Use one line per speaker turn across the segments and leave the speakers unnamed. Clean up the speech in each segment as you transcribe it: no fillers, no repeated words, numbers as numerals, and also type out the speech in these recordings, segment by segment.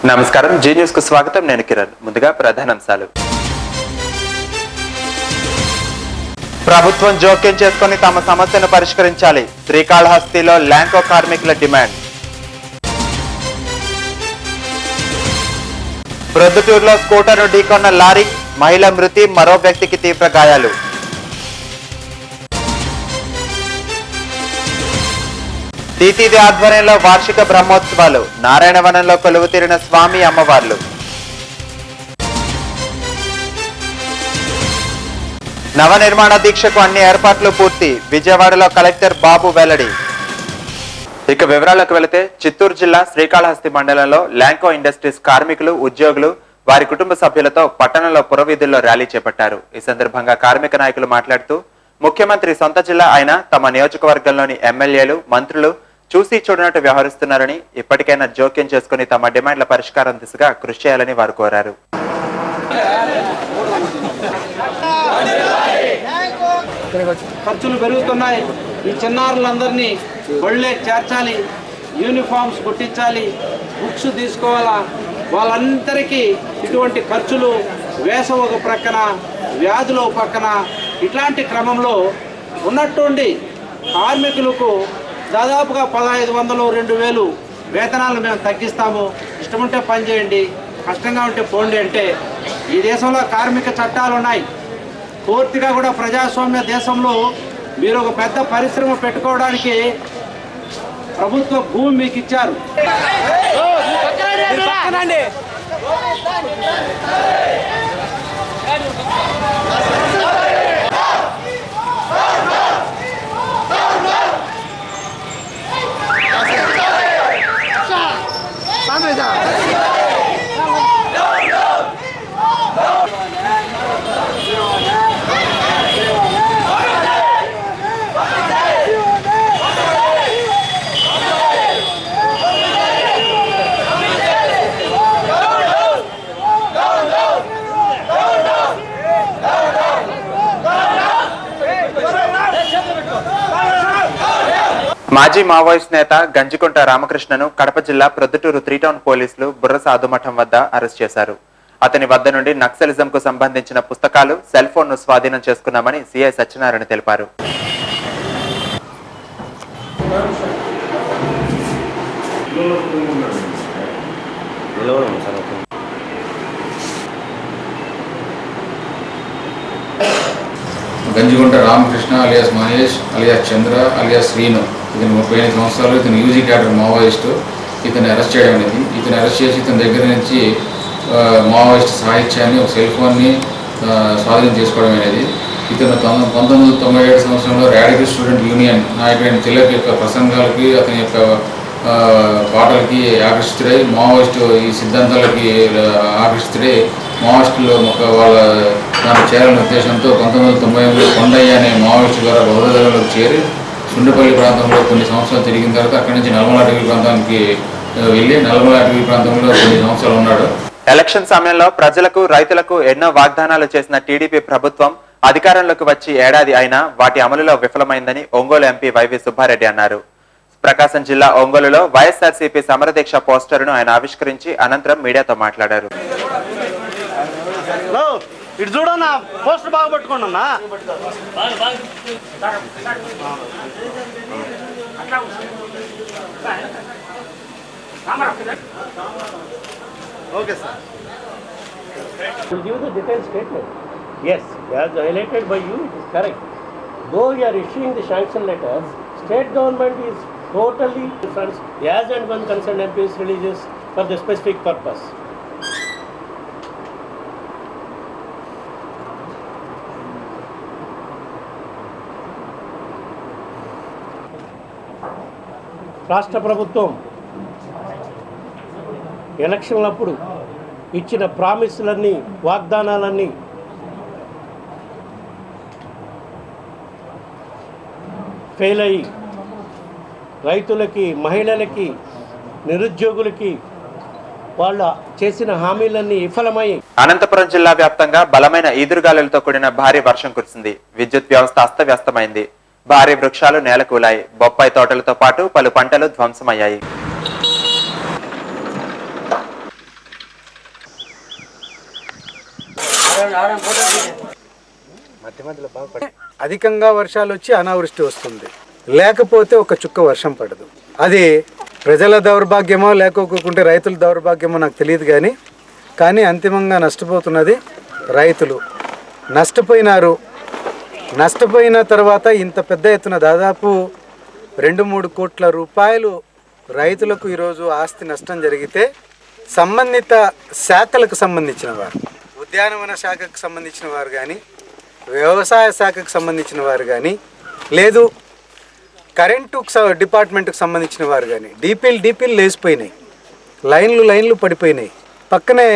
నమస్కారం, G news కు స్వాగతం. నేను కిరణ్. ముందుగా ప్రధానాంశాలు. ప్రభుత్వం జోక్యం చేసుకుని తమ సమస్యను పరిష్కరించాలి. శ్రీకాళహస్తిలో ల్యాంకో కార్మికుల డిమాండ్. ప్రొద్దుటూరులో స్కూటర్ను ఢీకొన్న లారీ, మహిళ మృతి, మరో వ్యక్తికి తీవ్ర గాయాలు. టీటీడీ ఆధ్వర్యంలో వార్షిక బ్రహ్మోత్సవాలు. నారాయణవనంలో కొలువు తీరిన స్వామి అమ్మవార్లు. నవనిర్మాణ దీక్షకు అన్ని ఏర్పాట్లు పూర్తి. విజయవాడలో కలెక్టర్ బాబు వెల్లడి. ఇక వివరాలకు వెళితే, చిత్తూరు జిల్లా శ్రీకాళహస్తి మండలంలో ల్యాంకో ఇండస్ట్రీస్ కార్మికులు, ఉద్యోగులు, వారి కుటుంబ సభ్యులతో పట్టణంలో పురవీధుల్లో ర్యాలీ చేపట్టారు. ఈ సందర్భంగా కార్మిక నాయకులు మాట్లాడుతూ, ముఖ్యమంత్రి సొంత జిల్లా అయిన తమ నియోజకవర్గంలోని ఎమ్మెల్యేలు, మంత్రులు చూసి చూడనట్టు వ్యవహరిస్తున్నారని, ఇప్పటికైనా జోక్యం చేసుకుని తమ డిమాండ్ల పరిష్కారం దిశగా కృషి చేయాలని వారు కోరారు.
ఖర్చులు పెరుగుతున్నాయి. ఈ చిన్నారులందరినీ బళ్ళే చేర్చాలి, యూనిఫామ్స్ కుట్టించాలి, బుక్స్ తీసుకోవాలా. వాళ్ళందరికీ ఇటువంటి ఖర్చులు, వేసవి ఒక ప్రక్కన, వ్యాధులు ఒక పక్కన. ఇట్లాంటి క్రమంలో ఉన్నట్టుండి కార్మికులకు దాదాపుగా 1500, 2000 వేతనాలు మేము తగ్గిస్తాము, ఇష్టముంటే పని చేయండి, కష్టంగా ఉంటే పోండి అంటే, ఈ దేశంలో కార్మిక చట్టాలు ఉన్నాయి. పూర్తిగా కూడా ప్రజాస్వామ్య దేశంలో మీరు ఒక పెద్ద పరిశ్రమ పెట్టుకోవడానికి ప్రభుత్వ భూమి మీకు ఇచ్చారు.
మాజీ మావోయిస్ట్ నేత గంజికుంట రామకృష్ణను కడప జిల్లా ప్రొద్దుటూరు 3 టౌన్ పోలీసులు బుర్ర సాధుమఠం వద్ద అరెస్ట్ చేశారు. అతని వద్ద నుండి నక్సలిజం కు సంబంధించిన పుస్తకాలు, సెల్ ఫోన్ ను స్వాధీనం చేసుకున్నామని సిఐ సత్యనారాయణ తెలిపారు.
గంజిగుంట రామకృష్ణ అలియాస్ మహేష్ అలియాస్ చంద్ర అలియాస్ శ్రీను, ఇతను 35 సంవత్సరాలు, ఇతను యూజీ క్యాడర్ మావోయిస్టు. ఇతను అరెస్ట్ చేయడం అనేది, ఇతను అరెస్ట్ చేసి ఇతని దగ్గర నుంచి మావోయిస్ట్ సాహిత్యాన్ని, ఒక సెల్ ఫోన్ని స్వాధీనం చేసుకోవడం అనేది. ఇతను 1997 సంవత్సరంలో రాడికల్ స్టూడెంట్ యూనియన్ నాయకుడైన తిలక్ యొక్క ప్రసంగాలకి, అతని యొక్క పాటలకి ఆకర్షితుడై మావోయిస్టు ఈ సిద్ధాంతాలకి ఆకర్షితుడై మావోయిస్టులో వాళ్ళ దాన్ని చేరాలనే ఉద్దేశంతో 1998లో కొండయ్య అనే మావోయిస్టు ద్వారా బౌద్ధధర్మంలోకి చేరి సుండపల్లి ప్రాంతంలో కొన్ని సంవత్సరాలు తిరిగిన తర్వాత అక్కడి నుంచి నల్మల అటవీ ప్రాంతానికి వెళ్ళి నల్మల అటవీ ప్రాంతంలో కొన్ని సంవత్సరాలు ఉన్నాడు.
ఎలక్షన్ సమయంలో ప్రజలకు, రైతులకు ఎన్నో వాగ్దానాలు చేసిన టీడీపీ ప్రభుత్వం అధికారంలోకి వచ్చి ఏడాది అయినా వాటి అమలులో విఫలమైందని ఒంగోలు ఎంపీ వైవి సుబ్బారెడ్డి అన్నారు. ప్రకాశం జిల్లా ఒంగోలులో వైఎస్ఆర్సీపీ సమరదీక్ష పోస్టర్ను ఆయన ఆవిష్కరించి అనంతరం మీడియాతో మాట్లాడారు.
ఇటు చూడన్నా, పోస్టర్ బాగా పట్టుకోండి అన్నా. Okay, sir.
We'll give the detailed statement. Yes, as highlighted by you, it is correct. Though we are issuing the sanction letters, state government is totally funds as and when concerned MPs releases for the specific purpose. రాష్ట్ర ప్రభుత్వం ఎలక్షన్లప్పుడు ఇచ్చిన ప్రామిస్లన్నీ, వాగ్దానాలన్నీ fail అయ్యి రైతులకి, మహిళలకి, నిరుద్యోగులకి వాళ్ళ చేసిన హామీలన్నీ విఫలమై
అనంతపురం జిల్లా వ్యాప్తంగా బలమైన ఈదురుగాలులతో కూడిన భారీ వర్షం కురిసింది. విద్యుత్ వ్యవస్థ అస్తవ్యస్తమైంది. భారీ వృక్షాలు నేలకూలాయి. బొప్పాయి తోటలతో పాటు పలు పంటలు ధ్వంసమయ్యాయి.
అధికంగా వర్షాలు వచ్చి అనావృష్టి వస్తుంది, లేకపోతే ఒక చుక్క వర్షం పడదు. అది ప్రజల దౌర్భాగ్యమో లేకపోకుంటే రైతుల దౌర్భాగ్యమో నాకు తెలియదు, కానీ అంతిమంగా నష్టపోతున్నది రైతులు. నష్టపోయిన తర్వాత ఇంత పెద్ద ఎత్తున దాదాపు 2-3 కోట్ల రూపాయలు రైతులకు ఈరోజు ఆస్తి నష్టం జరిగితే సంబంధిత శాఖలకు సంబంధించిన వారు, ఉద్యానవన శాఖకు సంబంధించిన వారు కానీ, వ్యవసాయ శాఖకు సంబంధించిన వారు కానీ, లేదు కరెంటు డిపార్ట్మెంట్కి సంబంధించిన వారు కానీ డీపీలు లేచిపోయినాయి, లైన్లు పడిపోయినాయి. పక్కనే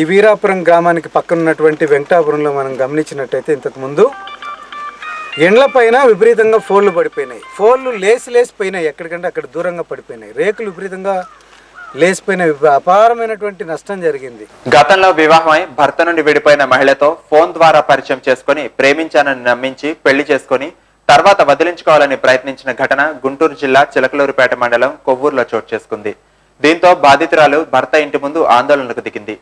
ఈ వీరాపురం గ్రామానికి పక్కన ఉన్నటువంటి వెంకటాపురంలో మనం గమనించినట్టయితే ఇంతకుముందు ఎండ్లపైన విపరీతంగా ఫోన్లు పడిపోయినాయి. ఫోన్లు లేచిపోయినాయి, ఎక్కడికంటే అక్కడ దూరంగా పడిపోయినాయి. రేకులు విపరీతంగా లేచిపోయిన అపారమైనటువంటి నష్టం జరిగింది.
గతంలో వివాహమై భర్త నుండి విడిపోయిన మహిళతో ఫోన్ ద్వారా పరిచయం చేసుకుని ప్రేమించానని నమ్మించి పెళ్లి చేసుకుని తర్వాత వదిలించుకోవాలని ప్రయత్నించిన ఘటన గుంటూరు జిల్లా చిలకలూరుపేట మండలం కొవ్వూరులో చోటు చేసుకుంది. దీంతో బాధితురాలు భర్త ఇంటి ముందు ఆందోళనకు దిగింది.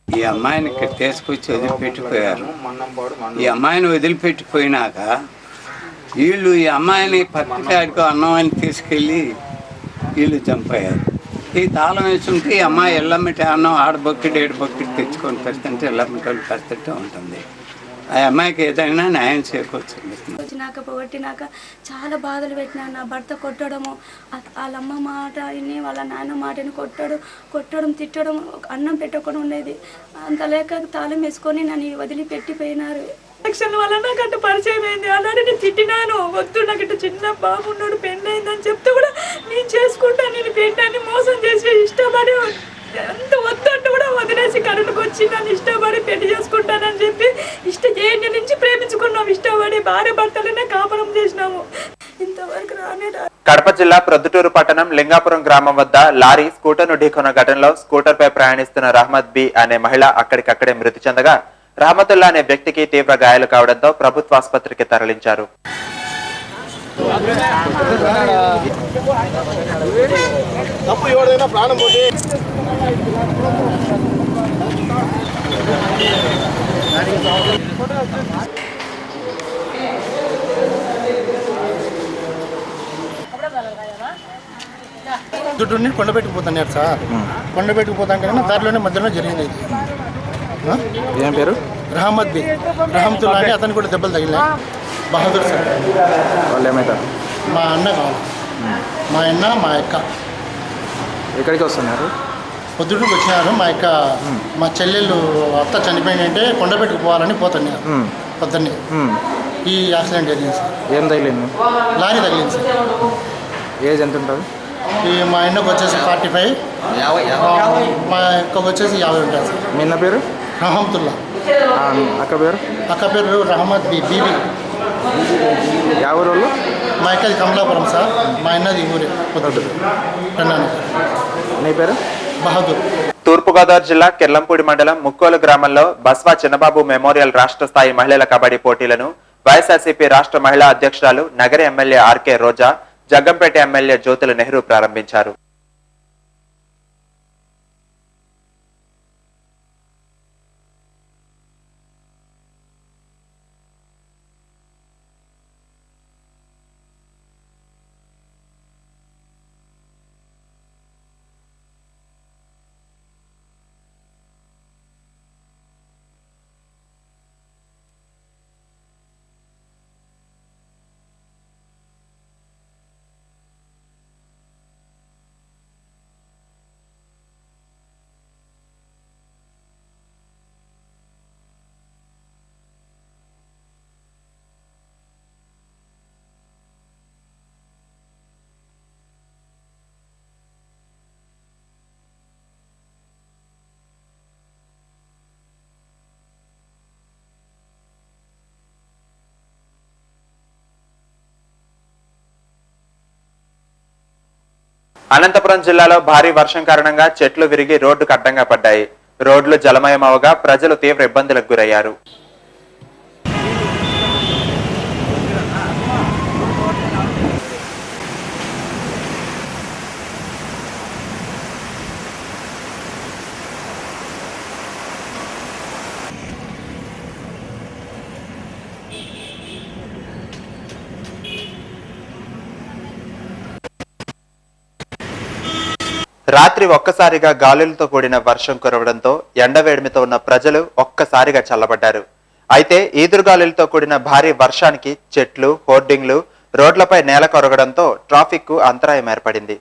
ఈ అమ్మాయిని ఇక్కడ తీసుకొచ్చి వదిలిపెట్టిపోయారు. ఈ అమ్మాయిని వదిలిపెట్టిపోయినాక వీళ్ళు ఈ అమ్మాయిని పత్రికాడికి అన్నం అని తీసుకెళ్ళి వీళ్ళు చంపారు. ఈ తాళం వేసుకుంటే ఈ అమ్మాయి ఎల్లమ్మటి అన్నం ఆడబొక్కిడి ఏడుబొక్కిడి తెచ్చుకొని పెడుతుంటే ఎల్లమ్మటి పెడుతుంటే ఉంటుంది. ఆ అమ్మాయికి ఏదైనా న్యాయం చేకూర్చుంది.
వచ్చినాక పొగట్టినాక చాలా బాధలు పెట్టినా. నా భర్త కొట్టడము, వాళ్ళమ్మ మాట విని వాళ్ళ నాన్న మాటని కొట్టడం తిట్టడం, అన్నం పెట్టకుండా ఉండేది. అంత లేక తాళం వేసుకొని నన్ను వదిలిపెట్టిపోయినారు. ఎలక్షన్ వల్ల నాకు అంత పరిచయం అయింది. అలానే నేను తిట్టినాను, వద్దు నాకు ఇట్లా చిన్న బాబు ఉన్నాడు పెళ్ళి అయిందని చెప్తే కూడా నేను చేసుకుంటా, నేను పెళ్ళాన్ని మోసం చేసి ఇష్టపడి ఎంత వద్దంటూ కూడా వదిలేసి కరెంటుకు వచ్చి నన్ను ఇష్టపడి పెళ్లి చేసుకుంటానని చెప్పి ఏళ్ళ నుంచి ప్రేమించుకున్నాం. ఇష్టపడి భార్య భర్తలనే కాపురం చేసినాము. ఇంతవరకు
కడప జిల్లా ప్రొద్దుటూరు పట్టణం లింగాపురం గ్రామం వద్ద లారీ స్కూటర్ను ఢీకొన్న ఘటనలో స్కూటర్ పై ప్రయాణిస్తున్న రహమద్ బి అనే మహిళ అక్కడికక్కడే మృతి చెందగా రహమతుల్లా అనే వ్యక్తికి తీవ్ర గాయాలు కావడంతో ప్రభుత్వ ఆసుపత్రికి తరలించారు.
దుడ్డుని కొండపెట్టుకుపోతున్నారు సార్. కొండపెట్టుకుపోతాం కానీ దారిలోనే మధ్యలో జరిగింది.
ఏం పేరు?
రహమద్ బి రహమతుల్లా అని అతను కూడా దెబ్బలు తగిలినాయి. బహదూర్ సార్.
వాళ్ళు ఏమవుతారు?
మా అన్న కావాలి, మా అన్న మా అక్క.
ఎక్కడికి వస్తున్నారు?
పొద్దుటూరుకు వచ్చినారు. మా చెల్లెళ్ళు అత్త చనిపోయిందంటే కొండపెట్టుకు పోవాలని పోతున్నారు. పొద్దున్నే ఈ యాక్సిడెంట్ జరిగింది సార్.
ఏం తగిలింది?
లారీ తగిలింది సార్.
ఏజ్ ఎంత ఉంటుంది?
మా అన్నకు వచ్చేసి 45, మా అక్కకు వచ్చేసి 50 ఉంటుంది సార్.
మీ అన్న పేరు?
రహమతుల్లా.
అక్క పేరు?
అక్క పేరు రహమద్ బీబీ.
ఎవరు వాళ్ళు?
మా అక్కది కమలాపురం సార్. మా అన్నది ఊరే పొద్దుటూరు.
నీ పేరు?
బహదూర్.
తూర్పుగోదావరి జిల్లా కిర్లంపూడి మండలం ముక్కోలు గ్రామంలో బస్వా చిన్నబాబు మెమోరియల్ రాష్ట్ర స్థాయి మహిళల కబడ్డీ పోటీలను వైఎస్ఆర్సీపీ రాష్ట్ర మహిళా అధ్యక్షురాలు నగర ఎమ్మెల్యే ఆర్కే రోజా, జగ్గంపేట ఎమ్మెల్యే జ్యోతుల నెహ్రూ ప్రారంభించారు. అనంతపురం జిల్లాలో భారీ వర్షం కారణంగా చెట్లు విరిగి రోడ్డుకు అడ్డంగా పడ్డాయి. రోడ్లు జలమయమవగా ప్రజలు తీవ్ర ఇబ్బందులకు గురయ్యారు. రాత్రి ఒక్కసారిగా గాలులతో కూడిన వర్షం కురవడంతో ఎండవేడిమితో ఉన్న ప్రజలు ఒక్కసారిగా చల్లబడ్డారు. అయితే ఈదురుగాలులతో కూడిన భారీ వర్షానికి చెట్లు, హోర్డింగ్లు రోడ్లపై నేల కొరగడంతో ట్రాఫిక్ కు అంతరాయం ఏర్పడింది.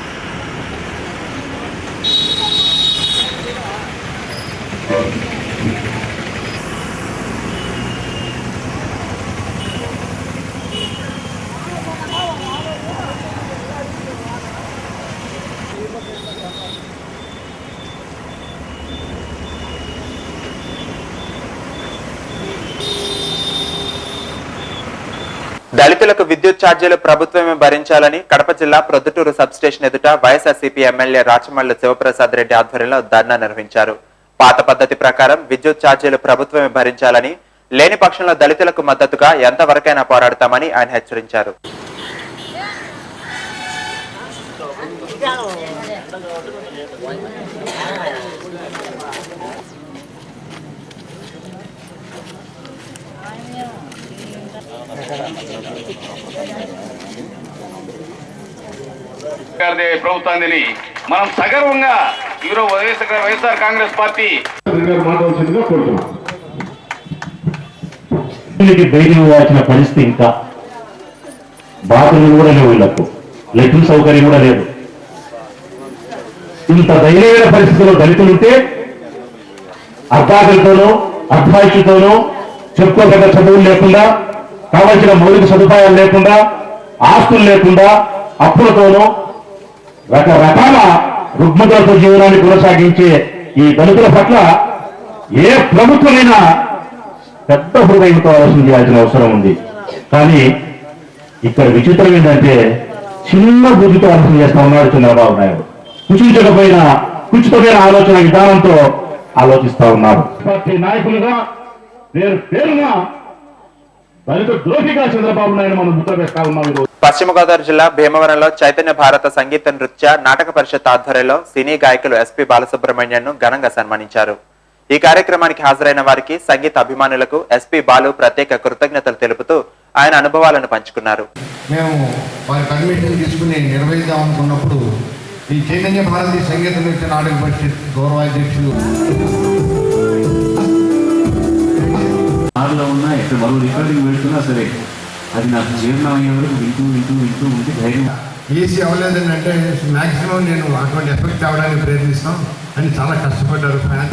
దళితులకు విద్యుత్ ఛార్జీలు ప్రభుత్వమే భరించాలని కడప జిల్లా ప్రొద్దుటూరు సబ్స్టేషన్ ఎదుట వైఎస్ఆర్సీపీ ఎమ్మెల్యే రాచమల్లు శివప్రసాద్ రెడ్డి ఆధ్వర్యంలో ధర్నా నిర్వహించారు. పాత పద్ధతి ప్రకారం విద్యుత్ ఛార్జీలు ప్రభుత్వమే భరించాలని, లేని పక్షంలో దళితులకు మద్దతుగా ఎంతవరకైనా పోరాడతామని ఆయన హెచ్చరించారు.
ప్రభుత్వాన్ని మనం సగర్వంగా ఈరోజు వైఎస్ఆర్ కాంగ్రెస్ పార్టీ
ధైర్యం ఇవ్వాల్సిన పరిస్థితి, ఇంకా బాత్రూమ్ కూడా లేవు, వీళ్ళకు లెట్రిన్ సౌకర్యం కూడా లేదు. ఇంత ధైర్యమైన పరిస్థితుల్లో దళితులుంటే అర్ధాకలితోనూ అర్ధాయితోనూ చెప్పుకోగల చదువులు లేకుండా, కావాల్సిన మౌలిక సదుపాయాలు లేకుండా, ఆస్తులు లేకుండా, అప్పులతోనూ రకరకాల రుగ్మతలతో జీవనాన్ని కొనసాగించే ఈ దళితుల పట్ల ఏ ప్రభుత్వమైనా పెద్ద హృదయంతో ఆలోచన చేయాల్సిన అవసరం ఉంది. కానీ ఇక్కడ విచిత్రం ఏంటంటే చిన్న బుద్ధితో ఆలోచన చేస్తా ఉన్నాడు చంద్రబాబు నాయుడు. కుచితమైన ఆలోచన విధానంతో ఆలోచిస్తా ఉన్నారు. పార్టీ నాయకులుగా పేరున దళిత ద్రోహిగా చంద్రబాబు నాయుడు మనం ముద్ర వేస్తా ఉన్నాం.
పశ్చిమ గోదావరి జిల్లా భీమవరంలో చైతన్య భారత సంగీత నృత్య నాటక పరిషత్ ఆధ్వర్యంలో సినీ గాయకులు ఎస్పీ బాలసుబ్రహ్మణ్యన్ ను ఘనంగా సన్మానించారు. ఈ కార్యక్రమానికి హాజరైన వారికి, సంగీత అభిమానులకు ఎస్పీ బాలు ప్రత్యేక కృతజ్ఞతలు తెలుపుతూ ఆయన అనుభవాలను పంచుకున్నారు.
మేము వారి పర్మిషన్ తీసుకుని నిర్వహిద్దాం అనుకున్నప్పుడు ఈ చైతన్య భారతి సంగీత నృత్య నాటక పరిషత్ గౌరవాధ్యక్షులు
ఉన్నా ఎక్కడ మరో రికార్డింగ్ పెడుతున్నా సరే అది నాకు జీర్ణం అయ్యే వరకు వింటూ ఉంటే ధైర్యం.
ఏసీ అవ్వలేదని అంటే మ్యాక్సిమం నేను అటువంటి ఎఫెక్ట్ అవ్వడానికి ప్రయత్నిస్తాం అని చాలా కష్టపడ్డారు ఫ్యాన్.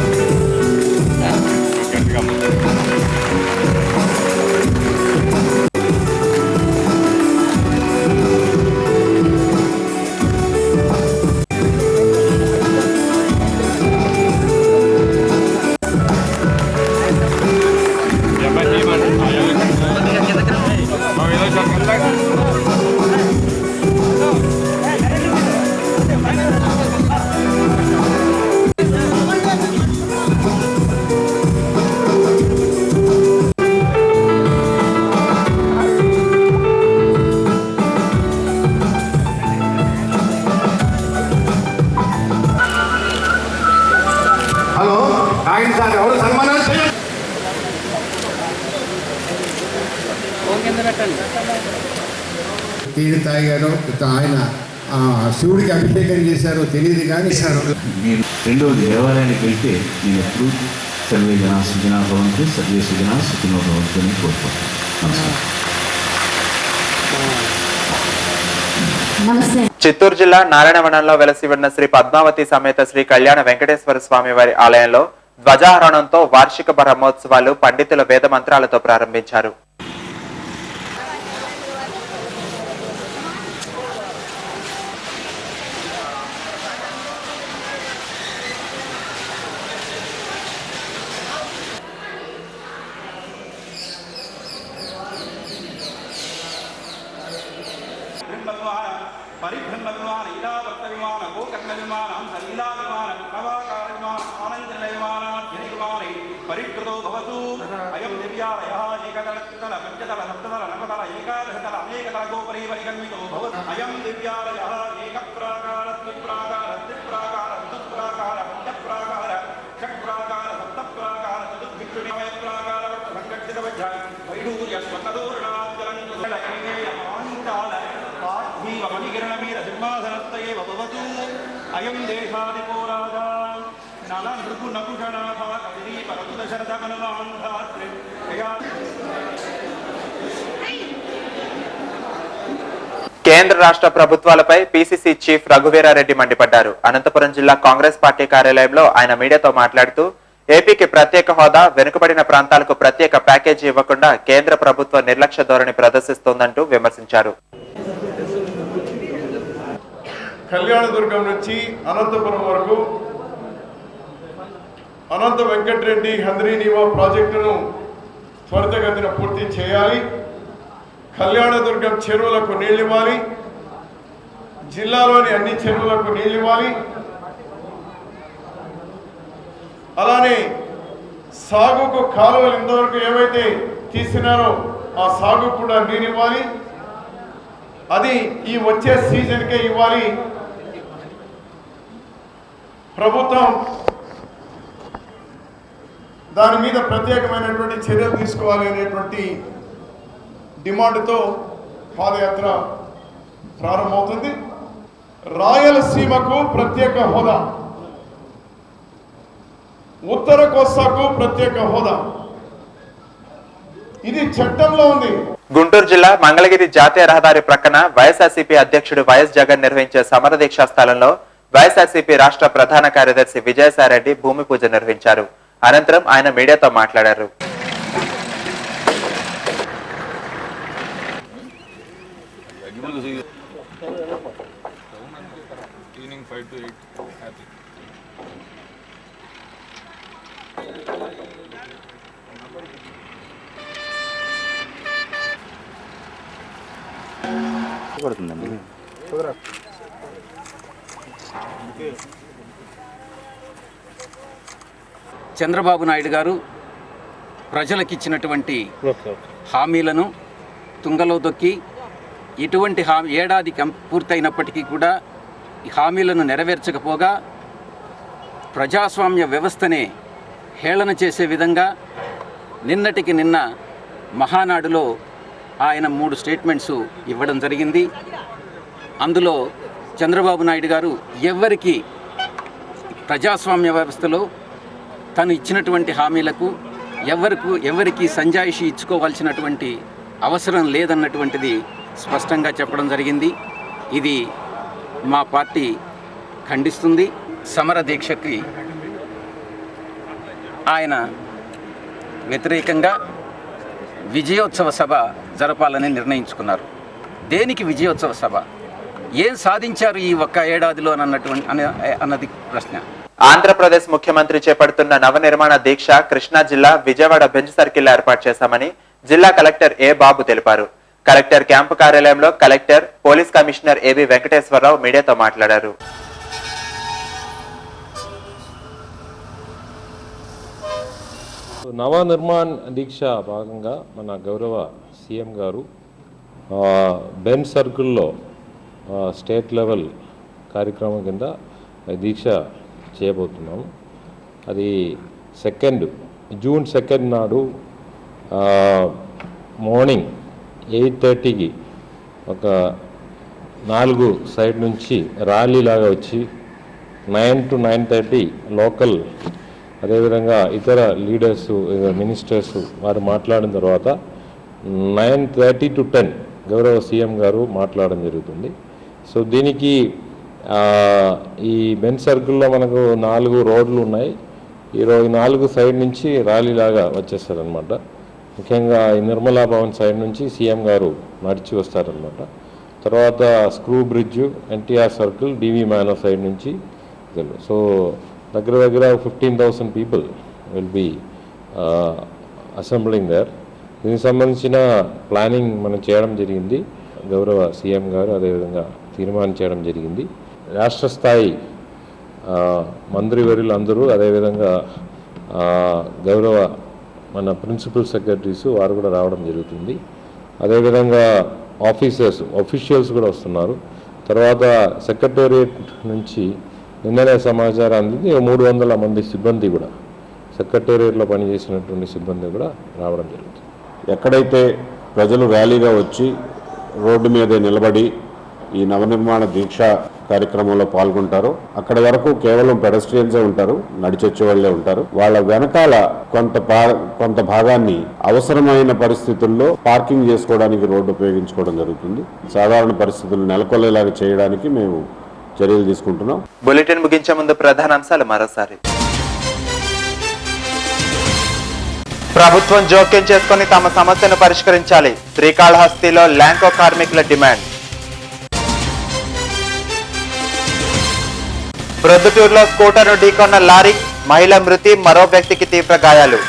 తీరు తాగారో ఆయన శివుడికి అభిషేకం చేశారో తెలియదు కానీ
నేను రెండవది దేవాలయానికి వెళ్తే నేను ఎప్పుడు సర్వే జన సుజనా భవంతు సర్వే సుజనా సుఖినో భవంతు అని కోరుకుంటాను.
చిత్తూరు జిల్లా నారాయణవనంలో వెలసి ఉన్న శ్రీ పద్మావతి సమేత శ్రీ కళ్యాణ వెంకటేశ్వర స్వామి వారి ఆలయంలో ధ్వజారోహణంతో వార్షిక బ్రహ్మోత్సవాలు పండితుల వేద మంత్రాలతో ప్రారంభించారు.
అయం దేశాదికో రాజా నల నృపు నకుశనాథ కవిధి పరతుల శరథ కనులాంధాత్రి
కేంద్ర రాష్ట్ర ప్రభుత్వాలపై పీసీసీ చీఫ్ రఘువీరారెడ్డి మండిపడ్డారు. అనంతపురం జిల్లా కాంగ్రెస్ పార్టీ కార్యాలయంలో ఆయన మీడియాతో మాట్లాడుతూ ఏపీకి ప్రత్యేక హోదా, వెనుకబడిన ప్రాంతాలకు ప్రత్యేక ప్యాకేజీ ఇవ్వకుండా కేంద్ర ప్రభుత్వ నిర్లక్ష్య ధోరణి ప్రదర్శిస్తోందంటూ విమర్శించారు.
కళ్యాణదుర్గం నుంచి అనంతపురం వరకు అనంత వెంకటరెడ్డి హంద్రీనీవా ప్రాజెక్టును త్వరితగతిన పూర్తి చేయాలి. కళ్యాణదుర్గం చెరువులకు నీళ్ళివ్వాలి, జిల్లాలోని అన్ని చెరువులకు నీళ్ళివ్వాలి. అలానే సాగుకు కాలువలు ఇంతవరకు ఏవైతే తీసినారో ఆ సాగు కూడా నీళ్ళివ్వాలి. అది ఈ వచ్చే సీజన్కే ఇవ్వాలి. ప్రభుత్వం దాని మీద ప్రత్యేకమైనటువంటి చర్యలు తీసుకోవాలి అనేటువంటి డిమాండ్తో పాదయాత్ర ప్రారంభమవుతుంది. రాయలసీమకు ప్రత్యేక హోదా, ఉత్తర కోస్తాకు ప్రత్యేక హోదా, ఇది చట్టంలో ఉంది.
గుంటూరు జిల్లా మంగళగిరి జాతీయ రహదారి ప్రక్కన వైఎస్ఆర్సీపీ అధ్యక్షుడు వైఎస్ జగన్ నిర్వహించే సమర దీక్షా స్థలంలో వైఎస్ఆర్సీపీ రాష్ట్ర ప్రధాన కార్యదర్శి విజయసాయిరెడ్డి భూమి పూజ నిర్వహించారు. అనంతరం ఆయన మీడియాతో మాట్లాడారు.
చంద్రబాబు నాయుడు గారు ప్రజలకిచ్చినటువంటి హామీలను తుంగలో దొక్కి ఇటువంటి ఏడాది పూర్తయినప్పటికీ కూడా ఈ హామీలను నెరవేర్చకపోగా ప్రజాస్వామ్య వ్యవస్థనే హేళన చేసే విధంగా నిన్నటికి నిన్న మహానాడులో ఆయన 3 స్టేట్మెంట్స్ ఇవ్వడం జరిగింది. అందులో చంద్రబాబు నాయుడు గారు ఎవరికి ప్రజాస్వామ్య వ్యవస్థలో తను ఇచ్చినటువంటి హామీలకు ఎవరికి సంజాయిషి ఇచ్చుకోవాల్సినటువంటి అవసరం లేదన్నటువంటిది స్పష్టంగా చెప్పడం జరిగింది. ఇది మా పార్టీ ఖండిస్తుంది. సమర దీక్షకి ఆయన వ్యతిరేకంగా విజయోత్సవ సభ జరపాలని నిర్ణయించుకున్నారు. దేనికి విజయోత్సవ సభ? ఏం సాధించారు ఈ ఒక్క ఏడాదిలో అన్నది ప్రశ్న.
ఆంధ్రప్రదేశ్ ముఖ్యమంత్రి చేపడుతున్న నవనిర్మాణ దీక్ష కృష్ణా జిల్లా విజయవాడ బెంచ్ సర్కిల్ ఏర్పాటు చేశామని జిల్లా కలెక్టర్ ఏ బాబు తెలిపారు. కలెక్టర్ క్యాంపు కార్యాలయంలో collector, police commissioner AB Venkateswara Rao మీడియాతో మాట్లాడారు.
నవనిర్మాణ్ దీక్ష భాగంగా మన గౌరవ సీఎం గారు బెంచ్ సర్కిల్లో స్టేట్ లెవెల్ కార్యక్రమం కింద దీక్ష చేయబోతున్నాము. అది జూన్ 2 నాడు మార్నింగ్ 8:30కి ఒక 4 సైడ్ నుంచి ర్యాలీ లాగా వచ్చి 9 to 9:30 లోకల్, అదేవిధంగా ఇతర లీడర్స్, మినిస్టర్స్ వారు మాట్లాడిన తర్వాత 9:30 to 10 గౌరవ సీఎం గారు మాట్లాడడం జరుగుతుంది. సో దీనికి ఈ బెంచ్ సర్కిల్లో మనకు 4 రోడ్లు ఉన్నాయి. ఈ 4 సైడ్ నుంచి ర్యాలీ లాగా వచ్చేస్తారనమాట. ముఖ్యంగా ఈ నిర్మలా భవన్ సైడ్ నుంచి సీఎం గారు నడిచి వస్తారనమాట. తర్వాత screw bridge, NTR circle, DV manor side నుంచి. సో దగ్గర 15,000 people will be assembling there. దీనికి సంబంధించిన ప్లానింగ్ మనం చేయడం జరిగింది. గౌరవ సీఎం గారు అదేవిధంగా తీర్మానం చేయడం జరిగింది. రాష్ట్ర స్థాయి మంత్రివర్యులు అందరూ, అదేవిధంగా గౌరవ మన ప్రిన్సిపల్ సెక్రటరీస్ వారు కూడా రావడం జరుగుతుంది. అదేవిధంగా ఆఫీషియల్స్ కూడా వస్తున్నారు. తర్వాత సెక్రటేరియట్ నుంచి నిన్ననే సమాచారం అందింది 300 మంది సిబ్బంది కూడా, సెక్రటేరియట్లో పనిచేసినటువంటి సిబ్బంది కూడా రావడం జరుగుతుంది.
ఎక్కడైతే ప్రజలు ర్యాలీగా వచ్చి రోడ్డు మీదే నిలబడి ఈ నవనిర్మాణ దీక్ష కార్యక్రమంలో పాల్గొంటారో అక్కడ వరకు కేవలం పెడస్ట్రియన్సే ఉంటారు, నడిచొచ్చే వాళ్ళే ఉంటారు. వాళ్ళ వెనకాల కొంత భాగాన్ని అవసరమైన పరిస్థితుల్లో పార్కింగ్ చేసుకోవడానికి రోడ్డు ఉపయోగించుకోవడం జరుగుతుంది. సాధారణ పరిస్థితులు నెలకొల్లేలాగా చేయడానికి మేము చర్యలు తీసుకుంటున్నాం.
బులెటిన్ ముగించే ముందు ప్రధాన అంశాలు మరోసారి. ప్రభుత్వం జోక్యం చేసుకుని తమ సమస్యను పరిష్కరించాలి, శ్రీకాళహస్తిలో ల్యాంకో కార్మికుల డిమాండ్. ప్రొద్దుటూరులో స్కూటర్ను ఢీకొన్న లారీ, మహిళ మృతి, మరో వ్యక్తికి తీవ్ర గాయాలు.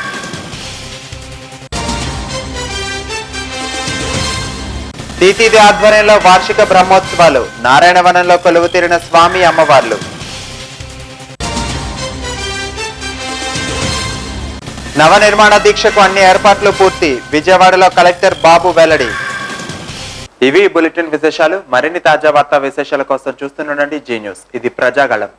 టీటీడీ ఆధ్వర్యంలో వార్షిక బ్రహ్మోత్సవాలు, నారాయణవనంలో కొలువు తీరిన స్వామి అమ్మవార్లు. నవనిర్మాణ దీక్షకు అన్ని ఏర్పాట్లు పూర్తి, విజయవాడలో కలెక్టర్ బాబు వెల్లడి. ఇవి బులెటిన్ విశేషాలు. మరిన్ని తాజా వార్తా విశేషాల కోసం చూస్తుండండి జీ న్యూస్. ఇది ప్రజాగళం.